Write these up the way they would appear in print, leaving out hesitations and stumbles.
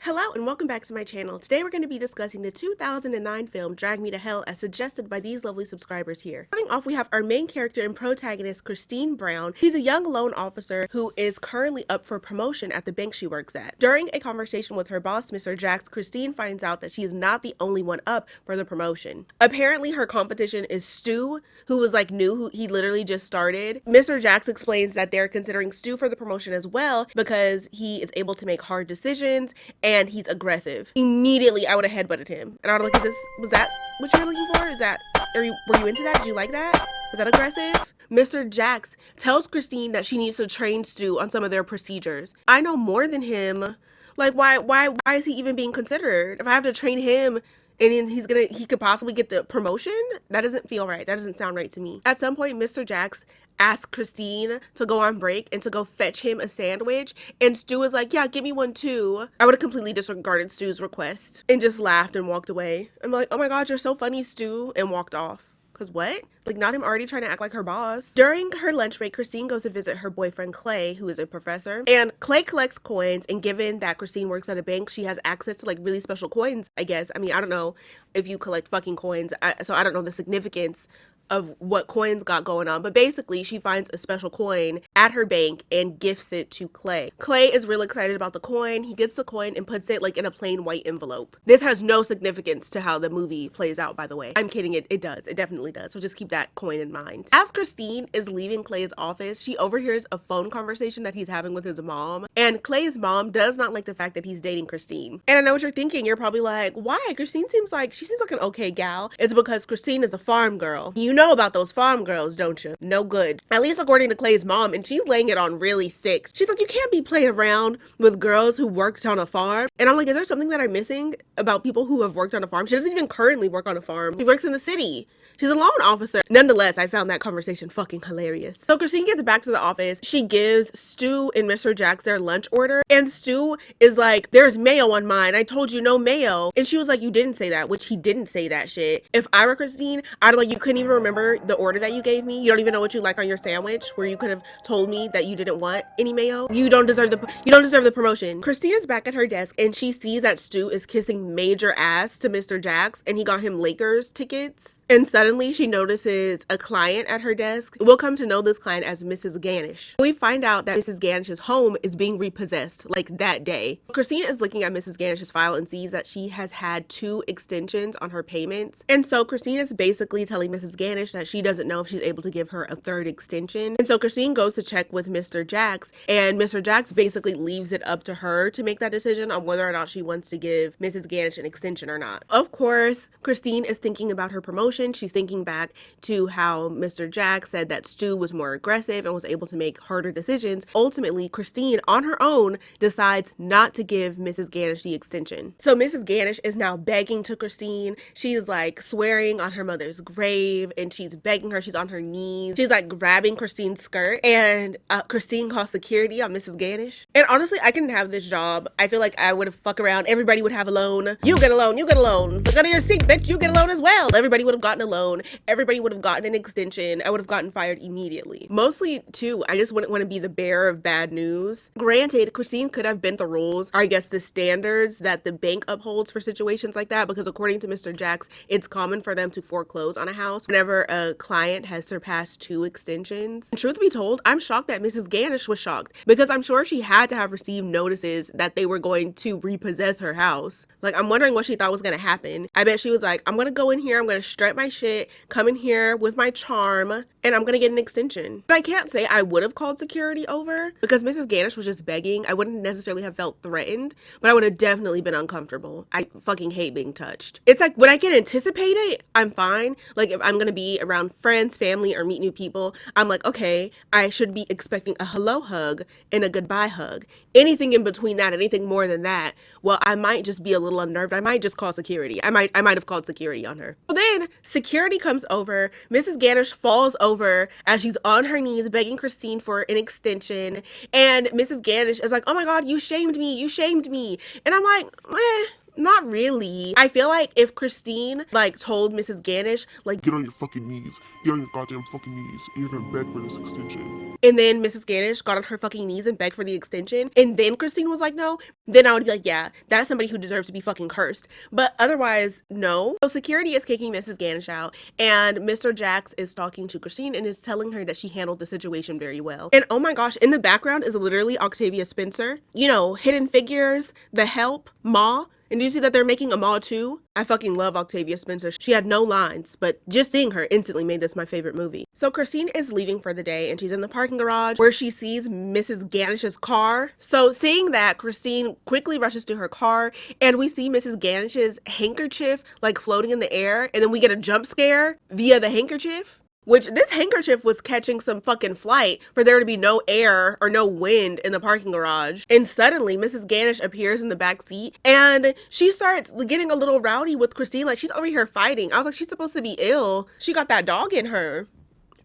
Hello and welcome back to my channel. Today we're going to be discussing the 2009 film Drag Me to Hell as suggested by these lovely subscribers here. Starting off, we have our main character and protagonist, Christine Brown. She's a young loan officer who is currently up for promotion at the bank she works at. During a conversation with her boss, Mr. Jax, Christine finds out that she is not the only one up for the promotion. Apparently, her competition is Stu, who was like new, who he literally just started. Mr. Jax explains that they're considering Stu for the promotion as well because he is able to make hard decisions and he's aggressive. Immediately, I would have headbutted him. And I was like, was that what you were looking for? Were you into that? Did you like that? Was that aggressive? Mr. Jax tells Christine that she needs to train Stu on some of their procedures. I know more than him. Like, why is he even being considered? If I have to train him and then he could possibly get the promotion? That doesn't feel right. That doesn't sound right to me. At some point, Mr. Jax asked Christine to go on break and to go fetch him a sandwich. And Stu was like, yeah, give me one too. I would have completely disregarded Stu's request and just laughed and walked away. I'm like, oh my God, you're so funny, Stu, and walked off. Cause what? Like, not him already trying to act like her boss. During her lunch break, Christine goes to visit her boyfriend Clay, who is a professor. And Clay collects coins, and given that Christine works at a bank, she has access to like really special coins, I guess. I mean, I don't know if you collect fucking coins, so I don't know the significance of what coins got going on, but basically she finds a special coin at her bank and gifts it to Clay. Clay is real excited about the coin. He gets the coin and puts it like in a plain white envelope. This has no significance to how the movie plays out, by the way. I'm kidding, it does. It definitely does. So just keep that coin in mind. As Christine is leaving Clay's office, she overhears a phone conversation that he's having with his mom, and Clay's mom does not like the fact that he's dating Christine. And I know what you're thinking. You're probably like, why? Christine seems like an okay gal. It's because Christine is a farm girl. You know about those farm girls, don't you? No good. At least according to Clay's mom, and she's laying it on really thick. She's like, you can't be playing around with girls who worked on a farm. And I'm like, is there something that I'm missing about people who have worked on a farm? She doesn't even currently work on a farm. She works in the city. She's a loan officer. Nonetheless, I found that conversation fucking hilarious. So Christine gets back to the office. She gives Stu and Mr. Jax their lunch order. And Stu is like, there's mayo on mine. I told you no mayo. And she was like, you didn't say that, which he didn't say that shit. If I were Christine, I'd like, you couldn't even remember the order that you gave me. You don't even know what you like on your sandwich, where you could have told me that you didn't want any mayo. You don't deserve the promotion. Christina's back at her desk and she sees that Stu is kissing major ass to Mr. Jax and he got him Lakers tickets. And suddenly she notices a client at her desk. We'll come to know this client as Mrs. Ganush. We find out that Mrs. Ganish's home is being repossessed like that day. Christina is looking at Mrs. Ganish's file and sees that she has had 2 extensions on her payments. And so Christina is basically telling Mrs. Ganish that she doesn't know if she's able to give her a 3rd extension. And so Christine goes to check with Mr. Jax, and Mr. Jax basically leaves it up to her to make that decision on whether or not she wants to give Mrs. Ganish an extension or not. Of course, Christine is thinking about her promotion. She's thinking back to how Mr. Jax said that Stu was more aggressive and was able to make harder decisions. Ultimately, Christine, on her own, decides not to give Mrs. Ganish the extension. So Mrs. Ganish is now begging to Christine. She's like swearing on her mother's grave and she's begging her. She's on her knees. She's like grabbing Christine's skirt, and Christine calls security on Mrs. Ganish. And honestly, I couldn't have this job. I feel like I would have fuck around. Everybody would have a loan. You get a loan. You get a loan. Look under your seat, bitch. You get a loan as well. Everybody would have gotten a loan. Everybody would have gotten an extension. I would have gotten fired immediately. Mostly too, I just wouldn't want to be the bearer of bad news. Granted, Christine could have bent the rules, or I guess the standards that the bank upholds for situations like that, because according to Mr. Jax, it's common for them to foreclose on a house whenever a client has surpassed 2 extensions. And truth be told, I'm shocked that Mrs. Ganish was shocked, because I'm sure she had to have received notices that they were going to repossess her house. Like, I'm wondering what she thought was going to happen. I bet she was like, I'm going to go in here, I'm going to strut my shit, come in here with my charm, and I'm going to get an extension. But I can't say I would have called security over, because Mrs. Ganish was just begging. I wouldn't necessarily have felt threatened, but I would have definitely been uncomfortable. I fucking hate being touched. It's like, when I can anticipate it, I'm fine. Like, if I'm going to be around friends, family, or meet new people, I'm like, okay, I should be expecting a hello hug and a goodbye hug. Anything in between that, anything more than that, well, I might just be a little unnerved. I might just call security. I might have called security on her. So then security comes over. Mrs. Ganush falls over as she's on her knees begging Christine for an extension. And Mrs. Ganush is like, oh my God, you shamed me. You shamed me. And I'm like, Not really. I feel like if Christine like told Mrs. Ganush like, get on your fucking knees, get on your goddamn fucking knees, and you're gonna beg for this extension. And then Mrs. Ganush got on her fucking knees and begged for the extension, and then Christine was like, no, then I would be like, yeah, that's somebody who deserves to be fucking cursed. But otherwise, no. So security is kicking Mrs. Ganush out, and Mr. Jax is talking to Christine and is telling her that she handled the situation very well. And oh my gosh, in the background is literally Octavia Spencer. You know, Hidden Figures, The Help, Ma. And do you see that they're making a Ma 2? I fucking love Octavia Spencer. She had no lines, but just seeing her instantly made this my favorite movie. So Christine is leaving for the day and she's in the parking garage where she sees Mrs. Ganush's car. So seeing that, Christine quickly rushes to her car and we see Mrs. Ganush's handkerchief like floating in the air, and then we get a jump scare via the handkerchief. Which this handkerchief was catching some fucking flight for there to be no air or no wind in the parking garage. And suddenly Mrs. Ganush appears in the back seat and she starts getting a little rowdy with Christine. Like she's over here fighting. I was like, she's supposed to be ill. She got that dog in her.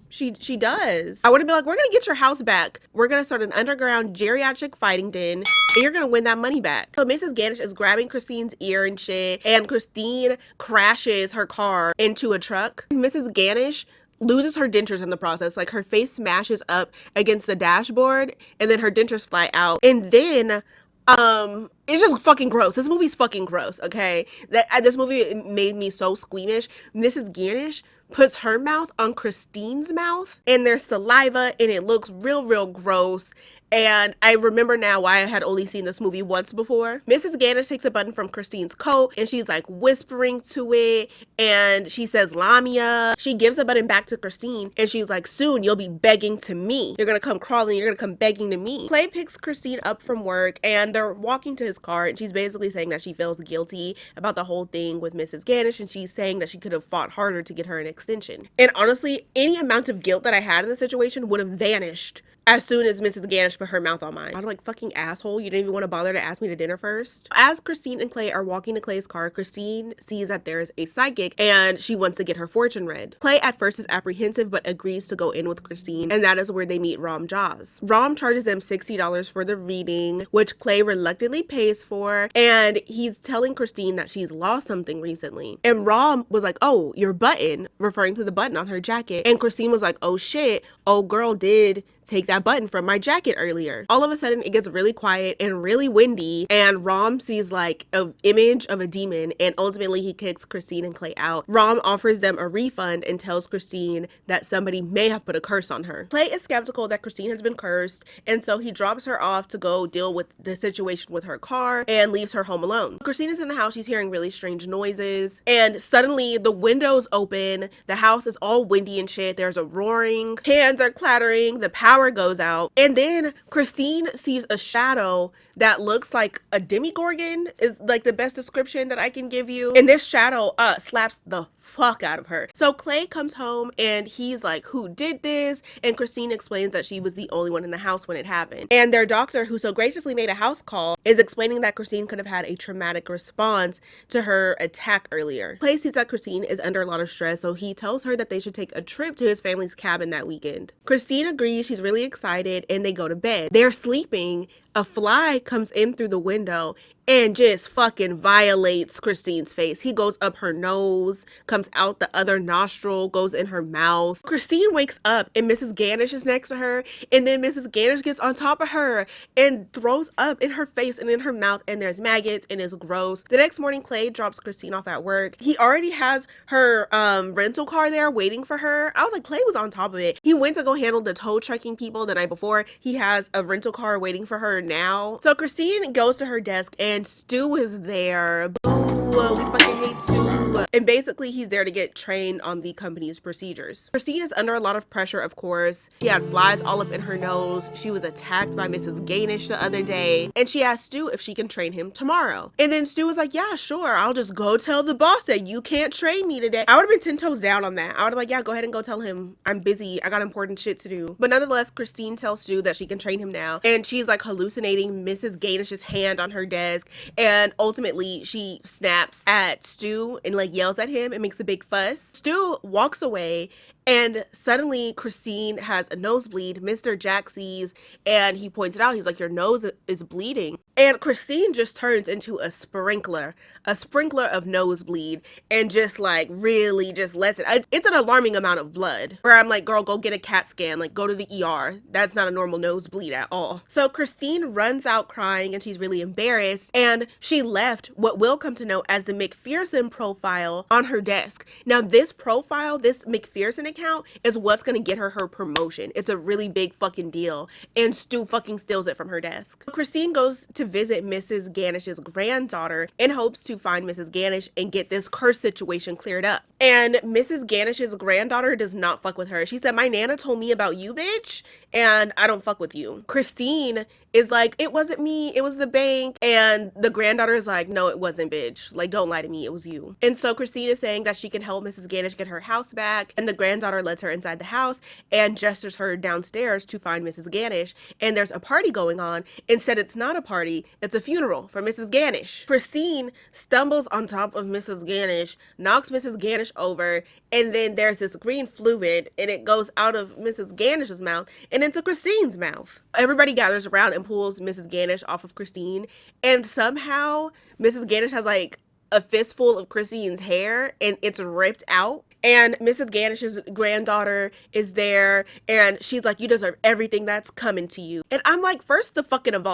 She does. I would have been like, we're gonna get your house back. We're gonna start an underground geriatric fighting den and you're gonna win that money back. So Mrs. Ganush is grabbing Christine's ear and shit, and Christine crashes her car into a truck. Mrs. Ganush loses her dentures in the process. Like her face smashes up against the dashboard and then her dentures fly out. And then it's just fucking gross. This movie's fucking gross, okay? This movie made me so squeamish. Mrs. Ganush puts her mouth on Christine's mouth and there's saliva and it looks real gross. And I remember now why I had only seen this movie once before. Mrs. Ganush takes a button from Christine's coat and she's like whispering to it and she says Lamia. She gives a button back to Christine and she's like, soon you'll be begging to me. You're gonna come crawling, you're gonna come begging to me. Clay picks Christine up from work and they're walking to his car and she's basically saying that she feels guilty about the whole thing with Mrs. Ganush, and she's saying that she could have fought harder to get her an extension. And honestly, any amount of guilt that I had in the situation would have vanished as soon as Mrs. Ganush put her mouth on mine. I'm like, fucking asshole, you didn't even want to bother to ask me to dinner first. As Christine and Clay are walking to Clay's car, Christine sees that there's a psychic and she wants to get her fortune read. Clay at first is apprehensive but agrees to go in with Christine, and that is where they meet Ram Jaws. Ram charges them $60 for the reading, which Clay reluctantly pays for, and he's telling Christine that she's lost something recently. And Ram was like, oh, your button, referring to the button on her jacket. And Christine was like, oh shit, old girl did take that button from my jacket earlier. All of a sudden it gets really quiet and really windy, and Ram sees like an image of a demon, and ultimately he kicks Christine and Clay out. Ram offers them a refund and tells Christine that somebody may have put a curse on her. Clay is skeptical that Christine has been cursed, and so he drops her off to go deal with the situation with her car and leaves her home alone. Christine is in the house, she's hearing really strange noises, and suddenly the windows open, the house is all windy and shit, there's a roaring, hands are clattering, the power goes out, and then Christine sees a shadow that looks like a demigorgon, is like the best description that I can give you, and this shadow slaps the fuck out of her. So Clay comes home and he's like, who did this? And Christine explains that she was the only one in the house when it happened, and their doctor, who so graciously made a house call, is explaining that Christine could have had a traumatic response to her attack earlier. Clay sees that Christine is under a lot of stress, so he tells her that they should take a trip to his family's cabin that weekend. Christine agrees, she's really excited, and they go to bed. They're sleeping. A fly comes in through the window and just fucking violates Christine's face. He goes up her nose, comes out the other nostril, goes in her mouth. Christine wakes up and Mrs. Ganush is next to her, and then Mrs. Ganush gets on top of her and throws up in her face and in her mouth, and there's maggots and it's gross. The next morning, Clay drops Christine off at work. He already has her rental car there waiting for her. I was like, Clay was on top of it. He went to go handle the tow trucking people the night before. He has a rental car waiting for her now. So Christine goes to her desk and Stu is there. Boo, we fucking hate Stu. And basically he's there to get trained on the company's procedures. Christine is under a lot of pressure, of course. She had flies all up in her nose. She was attacked by Mrs. Ganush the other day, and she asked Stu if she can train him tomorrow. And then Stu was like, yeah, sure, I'll just go tell the boss that you can't train me today. I would have been 10 toes down on that. I would have been like, yeah, go ahead and go tell him I'm busy, I got important shit to do. But nonetheless, Christine tells Stu that she can train him now, and she's like hallucinating Mrs. Ganush's hand on her desk, and ultimately she snaps at Stu and like yells at him and makes a big fuss. Stu walks away, And suddenly Christine has a nosebleed. Mr. Jack sees and he points it out. He's like, your nose is bleeding. And Christine just turns into a sprinkler of nosebleed, and just like really just lets it. It's an alarming amount of blood where I'm like, girl, go get a CAT scan, like go to the ER. That's not a normal nosebleed at all. So Christine runs out crying and she's really embarrassed, and she left what we'll come to know as the McPherson profile on her desk. Now this profile, this McPherson account, is what's gonna get her promotion. It's a really big fucking deal, and Stu fucking steals it from her desk. Christine goes to visit Mrs. Ganish's granddaughter in hopes to find Mrs. Ganish and get this curse situation cleared up. And Mrs. Ganish's granddaughter does not fuck with her. She said, my nana told me about you, bitch, and I don't fuck with you. Christine is like, it wasn't me, it was the bank. And the granddaughter is like, no, it wasn't, bitch. Like, don't lie to me, it was you. And so Christine is saying that she can help Mrs. Ganish get her house back. And the granddaughter lets her inside the house and gestures her downstairs to find Mrs. Ganish. And there's a party going on. Instead, it's not a party, it's a funeral for Mrs. Ganish. Christine stumbles on top of Mrs. Ganish, knocks Mrs. Ganish over, and then there's this green fluid and it goes out of Mrs. Ganish's mouth and into Christine's mouth. Everybody gathers around and pulls Mrs. Ganish off of Christine, and somehow Mrs. Ganish has like a fistful of Christine's hair and it's ripped out. And Mrs. Ganish's granddaughter is there and she's like, you deserve everything that's coming to you. And I'm like, first the fucking of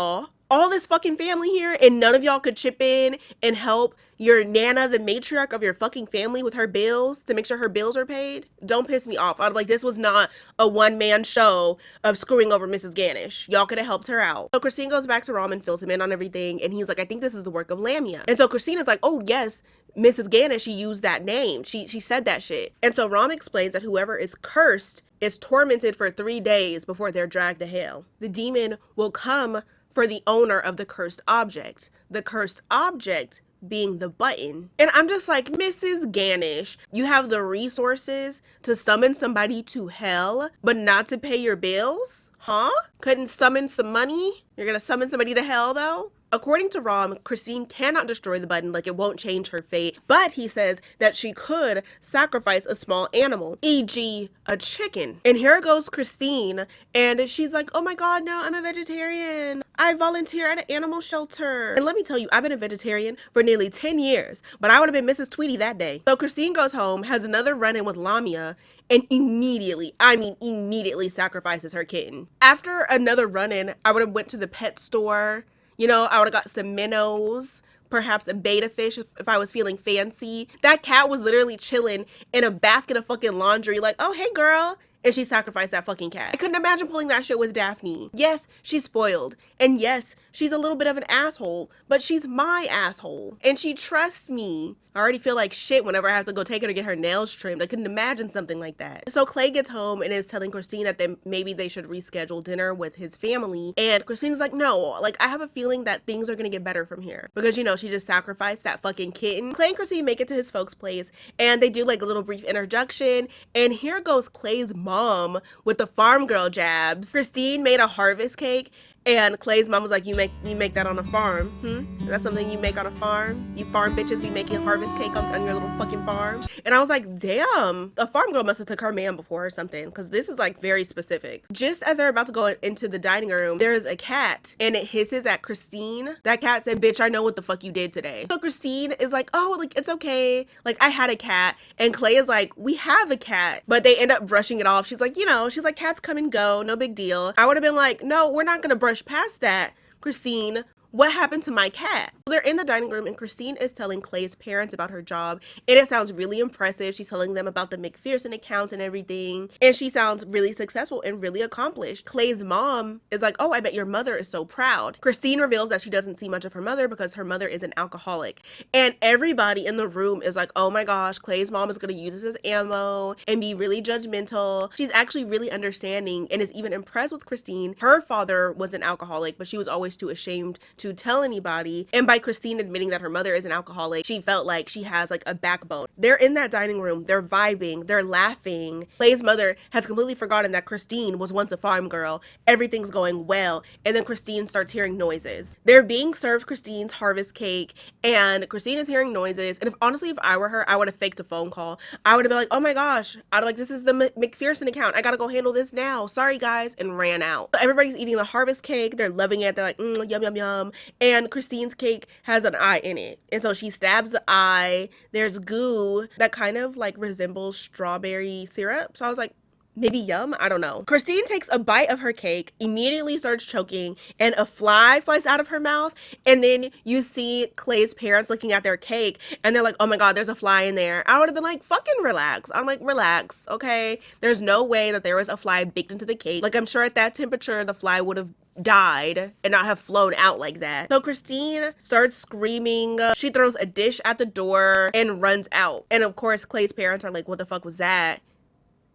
all this fucking family here and none of y'all could chip in and help your nana, the matriarch of your fucking family, with her bills to make sure her bills are paid? Don't piss me off. I'm like, this was not a one-man show of screwing over Mrs. Ganish. Y'all could have helped her out. So Christine goes back to Rom and fills him in on everything, and he's like, I think this is the work of Lamia. And so Christina's like, oh yes, Mrs. Ganish, she used that name. She said that shit. And so Rom explains that whoever is cursed is tormented for 3 days before they're dragged to hell. The demon will come for the owner of the cursed object. The cursed object being the button. And I'm just like, Mrs. Ganish, you have the resources to summon somebody to hell, but not to pay your bills? Huh? Couldn't summon some money? You're gonna summon somebody to hell though? According to Rom, Christine cannot destroy the button, like it won't change her fate, but he says that she could sacrifice a small animal, e.g. a chicken. And here goes Christine, and she's like, oh my god, no, I'm a vegetarian. I volunteer at an animal shelter. And let me tell you, I've been a vegetarian for nearly 10 years, but I would have been Mrs. Tweety that day. So Christine goes home, has another run-in with Lamia, and immediately sacrifices her kitten. After another run-in, I would have went to the pet store. You know, I would have got some minnows, perhaps a betta fish if I was feeling fancy. That cat was literally chilling in a basket of fucking laundry like, oh, hey, girl. And she sacrificed that fucking cat. I couldn't imagine pulling that shit with Daphne. Yes, she's spoiled. And yes, she's a little bit of an asshole, but she's my asshole. And she trusts me. I already feel like shit whenever I have to go take her to get her nails trimmed. I couldn't imagine something like that. So Clay gets home and is telling Christine that maybe they should reschedule dinner with his family. And Christine's like, no, like I have a feeling that things are gonna get better from here. Because, you know, she just sacrificed that fucking kitten. Clay and Christine make it to his folks' place and they do like a little brief introduction. And here goes Clay's mom with the farm girl jabs. Christine made a harvest cake. And Clay's mom was like, you make that on a farm? Is that something you make on a farm? You farm bitches be making harvest cake on your little fucking farm? And I was like, damn, a farm girl must have took her man before or something, because this is like very specific. Just as they're about to go into the dining room, there's a cat and it hisses at Christine. That cat said, bitch, I know what the fuck you did today. So Christine is like, oh, like it's okay. Like I had a cat. And Clay is like, we have a cat. But they end up brushing it off. She's like, you know, she's like, cats come and go, no big deal. I would have been like, no, we're not gonna brush past that, Christine. What happened to my cat? They're in the dining room and Christine is telling Clay's parents about her job and it sounds really impressive. She's telling them about the McPherson account and everything, and she sounds really successful and really accomplished. Clay's mom is like, oh, I bet your mother is so proud. Christine reveals that she doesn't see much of her mother because her mother is an alcoholic, and everybody in the room is like, oh my gosh, Clay's mom is going to use this as ammo and be really judgmental. She's actually really understanding and is even impressed with Christine. Her father was an alcoholic, but she was always too ashamed to tell anybody. And by despite Christine admitting that her mother is an alcoholic, she felt like she has like a backbone. They're in that dining room, they're vibing, they're laughing. Clay's mother has completely forgotten that Christine was once a farm girl. Everything's going well, and then Christine starts hearing noises. They're being served Christine's harvest cake, and Christine is hearing noises. And if I were her, I would have faked a phone call. I would have been like, oh my gosh, I'd like, this is the McPherson account, I gotta go handle this now, sorry guys, and ran out. So everybody's eating the harvest cake, they're loving it, they're like, yum yum yum. And Christine's cake has an eye in it, and so she stabs the eye. There's goo that kind of like resembles strawberry syrup, so I was like, maybe yum, I don't know. Christine takes a bite of her cake, immediately starts choking, and a fly flies out of her mouth. And then you see Clay's parents looking at their cake, and they're like, oh my god, there's a fly in there. I would have been like, fucking relax. I'm like, relax, okay? There's no way that there was a fly baked into the cake. Like, I'm sure at that temperature, the fly would have died and not have flown out like that. So Christine starts screaming. She throws a dish at the door and runs out. And of course, Clay's parents are like, what the fuck was that?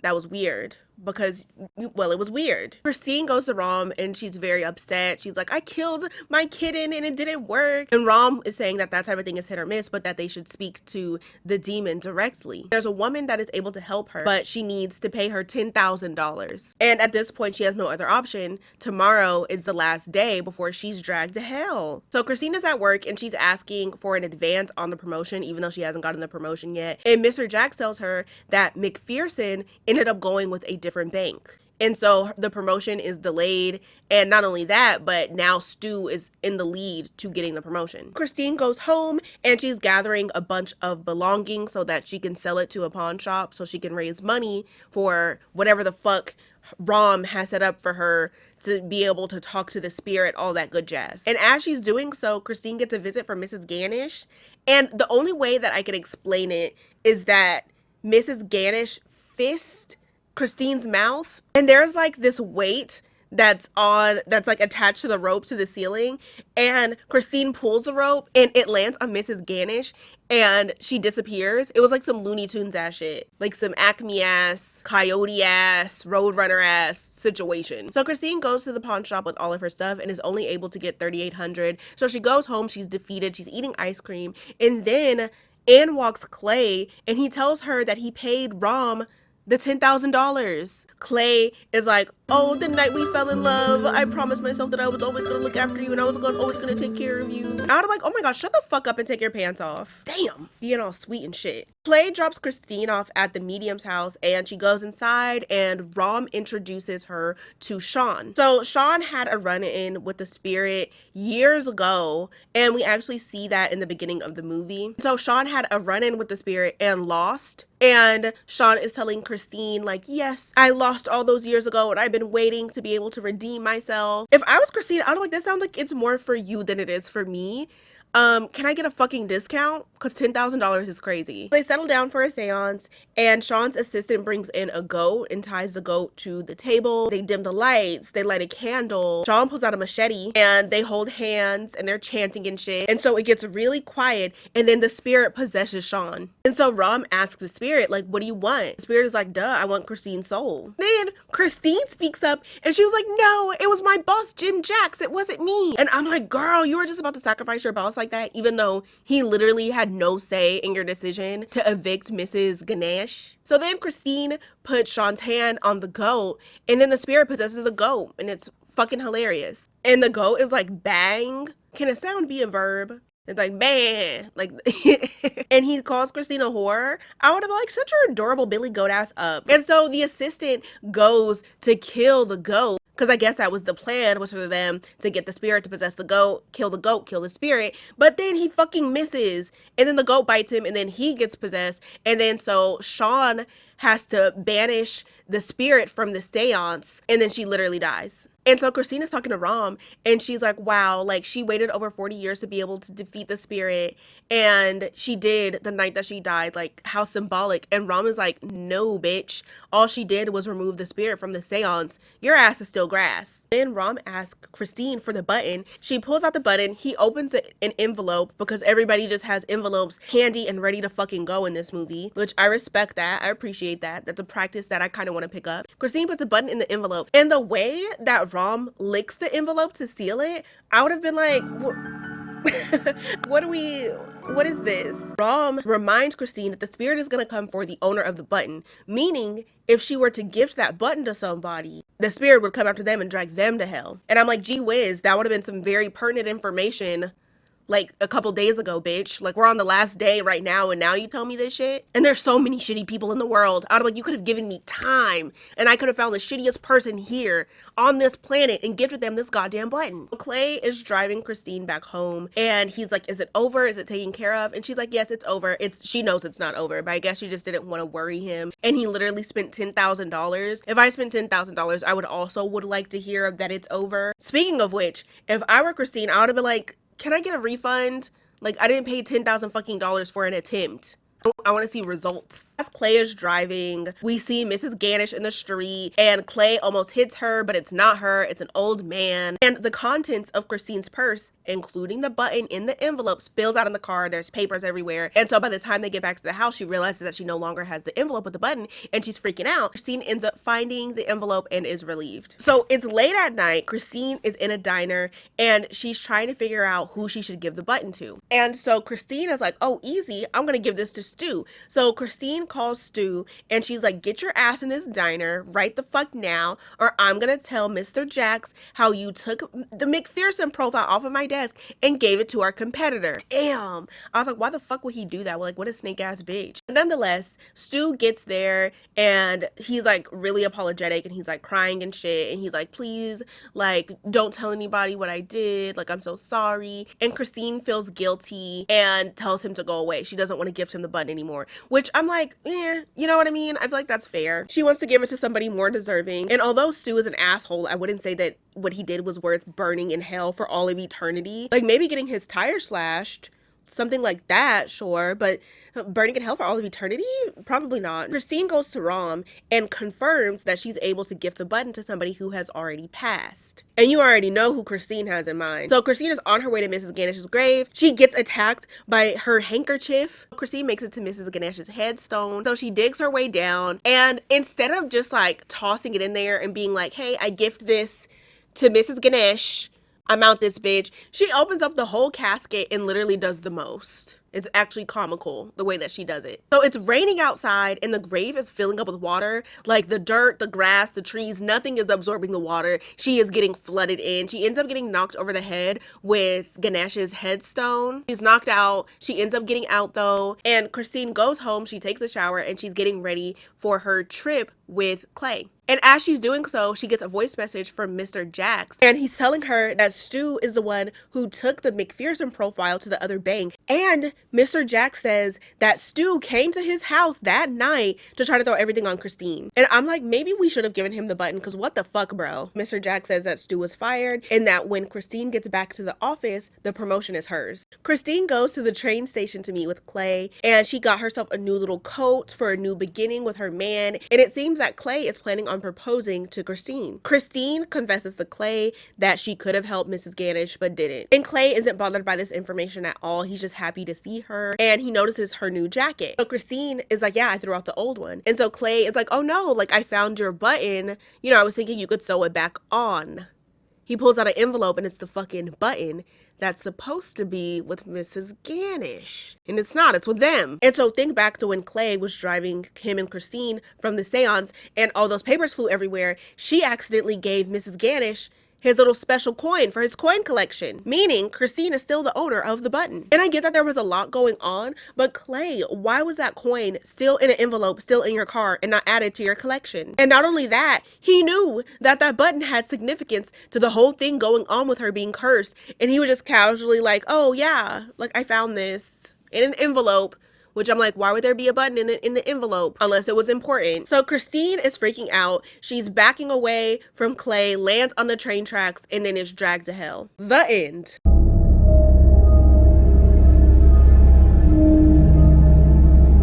That was weird. Because, well, it was weird. Christine goes to Rom and she's very upset. She's like, I killed my kitten and it didn't work. And Rom is saying that that type of thing is hit or miss, but that they should speak to the demon directly. There's a woman that is able to help her, but she needs to pay her $10,000. And at this point, she has no other option. Tomorrow is the last day before she's dragged to hell. So Christine is at work and she's asking for an advance on the promotion, even though she hasn't gotten the promotion yet. And Mr. Jack tells her that McPherson ended up going with a different bank. And so the promotion is delayed. And not only that, but now Stu is in the lead to getting the promotion. Christine goes home and she's gathering a bunch of belongings so that she can sell it to a pawn shop so she can raise money for whatever the fuck Rom has set up for her to be able to talk to the spirit, all that good jazz. And as she's doing so, Christine gets a visit from Mrs. Ganush. And the only way that I can explain it is that Mrs. Ganush fist Christine's mouth, and there's like this weight that's like attached to the rope to the ceiling, and Christine pulls the rope and it lands on Mrs. Ganush and she disappears. It was like some Looney Tunes ass shit, like some Acme ass, Coyote ass, Roadrunner ass situation. So Christine goes to the pawn shop with all of her stuff and is only able to get $3,800. So she goes home, she's defeated, she's eating ice cream, and then in walks Clay and he tells her that he paid Rom the $10,000. Clay is like, oh, the night we fell in love, I promised myself that I was always gonna look after you and I was always gonna take care of you. I was like, oh my gosh, shut the fuck up and take your pants off. Damn, being all sweet and shit. Clay drops Christine off at the medium's house and she goes inside and Rom introduces her to Sean. So Sean had a run-in with the spirit years ago, and we actually see that in the beginning of the movie. So Sean had a run-in with the spirit and lost. And Sean is telling Christine, like, yes, I lost all those years ago and I've been waiting to be able to redeem myself. If I was Christine, I'd be like, this sounds like it's more for you than it is for me. Can I get a fucking discount? Because $10,000 is crazy. They settle down for a seance and Sean's assistant brings in a goat and ties the goat to the table. They dim the lights, they light a candle. Sean pulls out a machete and they hold hands and they're chanting and shit. And so it gets really quiet and then the spirit possesses Sean. And so Rom asks the spirit, like, what do you want? The spirit is like, duh, I want Christine's soul. Then Christine speaks up and she was like, no, it was my boss, Jim Jacks. It wasn't me. And I'm like, girl, you were just about to sacrifice your boss like that, even though he literally had no say in your decision to evict Mrs. Ganesh. So then Christine put Sean's hand on the goat and then the spirit possesses the goat and it's fucking hilarious. And the goat is like, bang. Can a sound be a verb? It's like, bang, like, and he calls Christine a whore. I would have been like, shut your adorable Billy goat ass up. And so the assistant goes to kill the goat, because I guess that was the plan, was for them to get the spirit to possess the goat, kill the spirit. But then he fucking misses. And then the goat bites him and then he gets possessed. And then so Sean has to banish the spirit from the seance. And then she literally dies. And so Christina's talking to Rom and she's like, wow, like she waited over 40 years to be able to defeat the spirit. And she did the night that she died, like how symbolic. And Rom is like, no, bitch. All she did was remove the spirit from the seance. Your ass is still grass. Then Rom asks Christine for the button. She pulls out the button. He opens an envelope because everybody just has envelopes handy and ready to fucking go in this movie, which I respect that. I appreciate that. That's a practice that I kind of want to pick up. Christine puts a button in the envelope. And the way that Rom licks the envelope to seal it, I would have been like, What is this? Rom reminds Christine that the spirit is gonna come for the owner of the button, meaning if she were to gift that button to somebody, the spirit would come after them and drag them to hell. And I'm like, gee whiz, that would have been some very pertinent information like a couple days ago, bitch. Like, we're on the last day right now, and now you tell me this shit? And there's so many shitty people in the world. I'd like, you could have given me time, and I could have found the shittiest person here on this planet and gifted them this goddamn button. Clay is driving Christine back home, and he's like, is it over? Is it taken care of? And she's like, yes, it's over. She knows it's not over, but I guess she just didn't want to worry him. And he literally spent $10,000. If I spent $10,000, I would like to hear that it's over. Speaking of which, if I were Christine, I would have been like, can I get a refund? Like, I didn't pay $10,000 fucking dollars for an attempt. I want to see results. As Clay is driving, we see Mrs. Ganush in the street, and Clay almost hits her, but it's not her, it's an old man. And the contents of Christine's purse, including the button in the envelope, spills out in the car. There's papers everywhere. And so by the time they get back to the house, she realizes that she no longer has the envelope with the button, and she's freaking out. Christine ends up finding the envelope and is relieved. So it's late at night. Christine is in a diner, and she's trying to figure out who she should give the button to. And so Christine is like, oh, easy, I'm gonna give this to Stu. So Christine calls Stu, and she's like, get your ass in this diner right the fuck now, or I'm gonna tell Mr. Jax how you took the McPherson profile off of my desk and gave it to our competitor. Damn. I was like, why the fuck would he do that? Like, what a snake ass bitch. But nonetheless, Stu gets there, and he's like really apologetic, and he's like crying and shit, and he's like, please, like, don't tell anybody what I did, like, I'm so sorry. And Christine feels guilty and tells him to go away. She doesn't want to gift him the button anymore, which I'm like, you know what I mean? I feel like that's fair. She wants to give it to somebody more deserving. And although Stu is an asshole, I wouldn't say that what he did was worth burning in hell for all of eternity. Like, maybe getting his tire slashed, something like that, sure, but burning in hell for all of eternity? Probably not. Christine goes to Rom and confirms that she's able to gift the button to somebody who has already passed. And you already know who Christine has in mind. So Christine is on her way to Mrs. Ganush's grave. She gets attacked by her handkerchief. Christine makes it to Mrs. Ganush's headstone. So she digs her way down, and instead of just like tossing it in there and being like, hey, I gift this to Mrs. Ganush, I'm out this bitch, she opens up the whole casket and literally does the most. It's actually comical the way that she does it. So it's raining outside, and the grave is filling up with water. Like, the dirt, the grass, the trees, nothing is absorbing the water. She is getting flooded in. She ends up getting knocked over the head with Ganush's headstone. She's knocked out. She ends up getting out though. And Christine goes home. She takes a shower, and she's getting ready for her trip with Clay. And as she's doing so, she gets a voice message from Mr. Jax, and he's telling her that Stu is the one who took the McPherson profile to the other bank. And Mr. Jax says that Stu came to his house that night to try to throw everything on Christine. And I'm like, maybe we should have given him the button, because what the fuck, bro? Mr. Jax says that Stu was fired, and that when Christine gets back to the office, the promotion is hers. Christine goes to the train station to meet with Clay, and she got herself a new little coat for a new beginning with her man. And it seems that Clay is planning on proposing to Christine. Christine confesses to Clay that she could have helped Mrs. Ganush but didn't. And Clay isn't bothered by this information at all. He's just happy to see her, and he notices her new jacket. So Christine is like, yeah, I threw out the old one. And so Clay is like, oh no, like, I found your button. You know, I was thinking you could sew it back on. He pulls out an envelope, and it's the fucking button that's supposed to be with Mrs. Ganush. And it's not, it's with them. And so think back to when Clay was driving him and Christine from the seance, and all those papers flew everywhere. She accidentally gave Mrs. Ganush his little special coin for his coin collection, meaning Christine is still the owner of the button. And I get that there was a lot going on, but Clay, why was that coin still in an envelope, still in your car, and not added to your collection? And not only that, he knew that that button had significance to the whole thing going on with her being cursed, and he was just casually like, oh yeah, like, I found this in an envelope. Which I'm like, why would there be a button in the envelope unless it was important? So Christine is freaking out. She's backing away from Clay, lands on the train tracks, and then is dragged to hell. The end.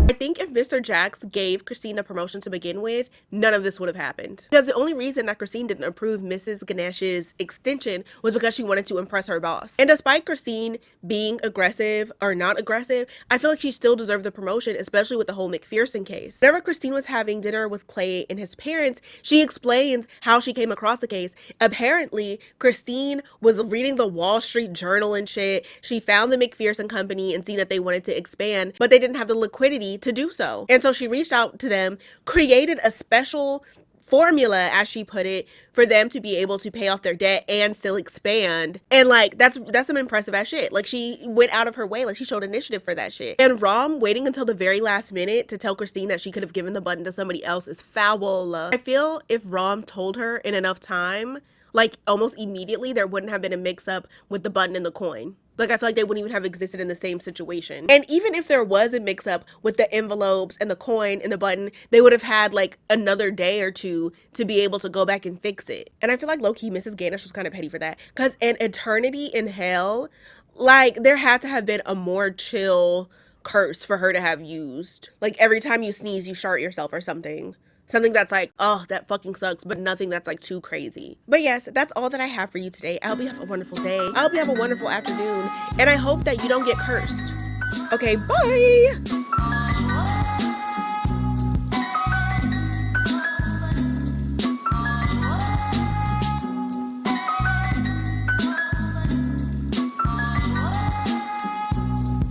I think if if Mr. Jax gave Christine the promotion to begin with, none of this would have happened. Because the only reason that Christine didn't approve Mrs. Ganesh's extension was because she wanted to impress her boss. And despite Christine being aggressive or not aggressive, I feel like she still deserved the promotion, especially with the whole McPherson case. Whenever Christine was having dinner with Clay and his parents, she explains how she came across the case. Apparently, Christine was reading the Wall Street Journal and shit. She found the McPherson company and seen that they wanted to expand, but they didn't have the liquidity to do so. And so she reached out to them, created a special formula, as she put it, for them to be able to pay off their debt and still expand. And like, that's some impressive ass shit. Like, she went out of her way, like she showed initiative for that shit. And Rom waiting until the very last minute to tell Christine that she could have given the button to somebody else is foul. I feel if Rom told her in enough time, like almost immediately, there wouldn't have been a mix up with the button and the coin. Like, I feel like they wouldn't even have existed in the same situation. And even if there was a mix up with the envelopes and the coin and the button, they would have had like another day or two to be able to go back and fix it. And I feel like low-key Mrs. Ganush was kind of petty for that. Because an eternity in hell, like, there had to have been a more chill curse for her to have used. Like, every time you sneeze, you shart yourself or something. Something that's like, oh, that fucking sucks, but nothing that's like too crazy. But yes, that's all that I have for you today. I hope you have a wonderful day. I hope you have a wonderful afternoon. And I hope that you don't get cursed. Okay, bye!